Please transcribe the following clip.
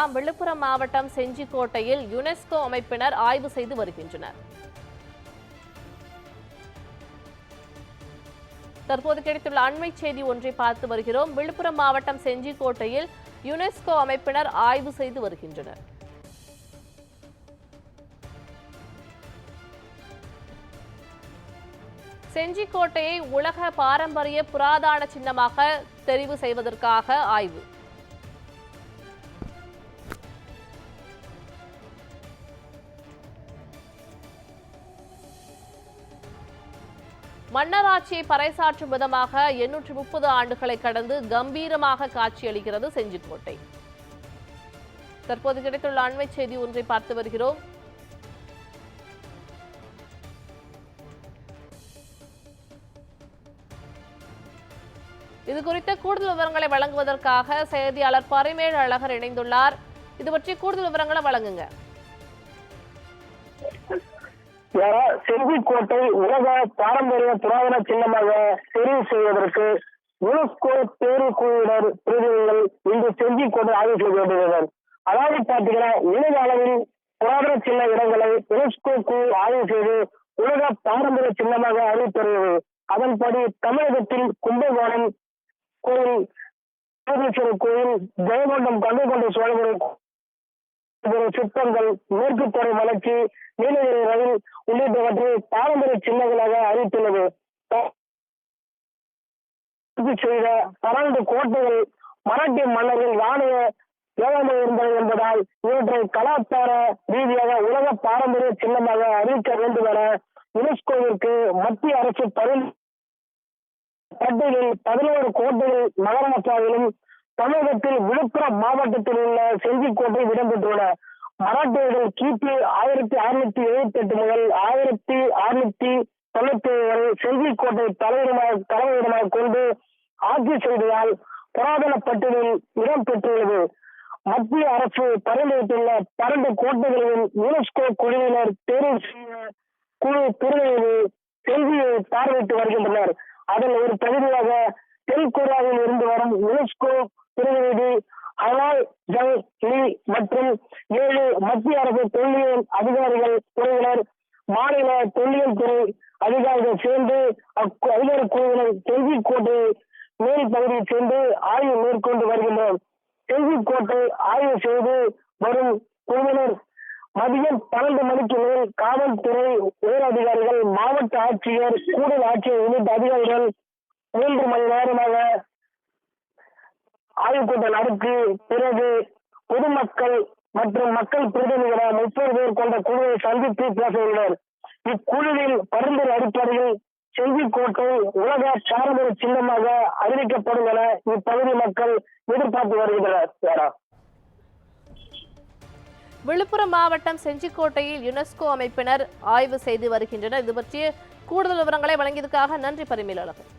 விழுப்புரம் மாவட்டம் செஞ்சிக்கோட்டையில் யுனெஸ்கோ அமைப்பினர் ஆய்வு செய்து வருகின்றனர். தற்போது கிடைத்துள்ள அண்மை செய்தி ஒன்றை பார்த்து வருகிறோம். விழுப்புரம் மாவட்டம் செஞ்சிக்கோட்டையில் யுனெஸ்கோ அமைப்பினர் ஆய்வு செய்து வருகின்றனர். செஞ்சிக்கோட்டையை உலக பாரம்பரிய புராதன சின்னமாக தெரிவு செய்வதற்காக ஆய்வு. மன்னராட்சியை பறைசாற்றும் விதமாக 830 ஆண்டுகளை கடந்து கம்பீரமாக காட்சியளிக்கிறது செஞ்சிக்கோட்டை. தற்போது கிடைத்துள்ள அண்மை செய்தி ஒன்றை பார்த்து வருகிறோம். இது குறித்த கூடுதல் விவரங்களை வழங்குவதற்காக செய்தியாளர் பரிமேல் அழகர் இணைந்துள்ளார். இது பற்றி கூடுதல் விவரங்களை வழங்குங்க. செஞ்சிக்கோட்டை உலக பாரம்பரிய புராதன சின்னமாக தெரிவு செய்வதற்கு யுனெஸ்கோ தேர்வுக்குழுவினர் பிரதிநிதிகள் இன்று செஞ்சிக்கோட்டை ஆய்வு செய்து வருகின்றனர். அதாவது பார்த்தீங்கன்னா, உலக அளவில் புராதன சின்ன இடங்களை யுனெஸ்கோ குழு ஆய்வு செய்து உலக பாரம்பரிய சின்னமாக அறிவித்துள்ளது. அதன்படி தமிழகத்தில் கும்பகோணம் கோயில், கோயில், ஜெயங்கொண்டம் கங்கைகொண்ட சோழபுரம் சிற்பங்கள், மேற்கு தொடர் வளர்ச்சி, நீலகிரி ரயில் உள்ளிட்டவற்றை பாரம்பரிய சின்னங்களாக அறிவித்துள்ளது. செய்த 12 கோட்டைகள் மராட்டிய மன்னர்கள் ராணுவ ஏழாமல் இருந்தது என்பதால் இவற்றை கலாச்சார ரீதியாக உலக பாரம்பரிய சின்னமாக அறிவிக்க வேண்டும் என யுனெஸ்கோவிற்கு மத்திய அரசு பட்டியலில் 11 கோட்டைகள் நகரமற்றாவிலும் தமிழகத்தில் விழுப்புரம் மாவட்டத்தில் உள்ள செஞ்சிக்கோட்டை இடம்பெற்றுள்ளன. மராட்டியர்கள் கிபி 1678 முதல் 1697 வரை செஞ்சிக்கோட்டை தலைமையிடமாக கொண்டு ஆட்சி செய்ததால் புராதன பட்டியலில் இடம் பெற்றுள்ளது. மத்திய அரசு பரிந்துரைத்துள்ள 12 கோட்டைகளையும் யுனெஸ்கோ குழுவினர் தேர்வு செய்த குழு பிரதிநிதி செஞ்சியை பார்வையிட்டு வருகின்றனர். அதன் ஒரு பகுதியாக தென்கொரியாவில் இருந்து வரும் யுனெஸ்கோ பிரதிநிதி ஹலால் ஜங் லீ மற்றும் 7 மத்திய அரசு தொல்லியல் அதிகாரிகள் குழுவினர், மாநில தொல்லியல் துறை அதிகாரிகள் சேர்ந்து அதிகாரி குழுவினர் செஞ்சிக்கோட்டை மேல் பகுதியில் சேர்ந்து ஆய்வு மேற்கொண்டு வருகின்றனர். செஞ்சிக்கோட்டை ஆய்வு செய்து வரும் குழுவினர் மதியம் 12 மணிக்கு மேல் காவல்துறை உயர் அதிகாரிகள், மாவட்ட ஆட்சியர், கூடுதல் ஆட்சியர் உள்ளிட்ட அதிகாரிகள் 3 மணி நேரமாக ஆய்வுக் கூட்டம் நடத்தி பிறகு பொதுமக்கள் மற்றும் மக்கள் பிரதிநிதிகள் 30 பேர் கொண்ட குழுவை சந்தித்து பேச உள்ளனர். இக்குழுவில் பரிந்துரை அடிப்படையில் செஞ்சிக்கோட்டை உலக பாரம்பரிய சின்னமாக அறிவிக்கப்படும் என இப்பகுதி மக்கள் எதிர்பார்த்து வருகின்றனர். விழுப்புரம் மாவட்டம் செஞ்சிக்கோட்டையில் யுனெஸ்கோ அமைப்பினர் ஆய்வு செய்து வருகின்றனர். இது பற்றிய கூடுதல் விவரங்களை வழங்கியதற்காக நன்றி பரிமேல் அழகர்.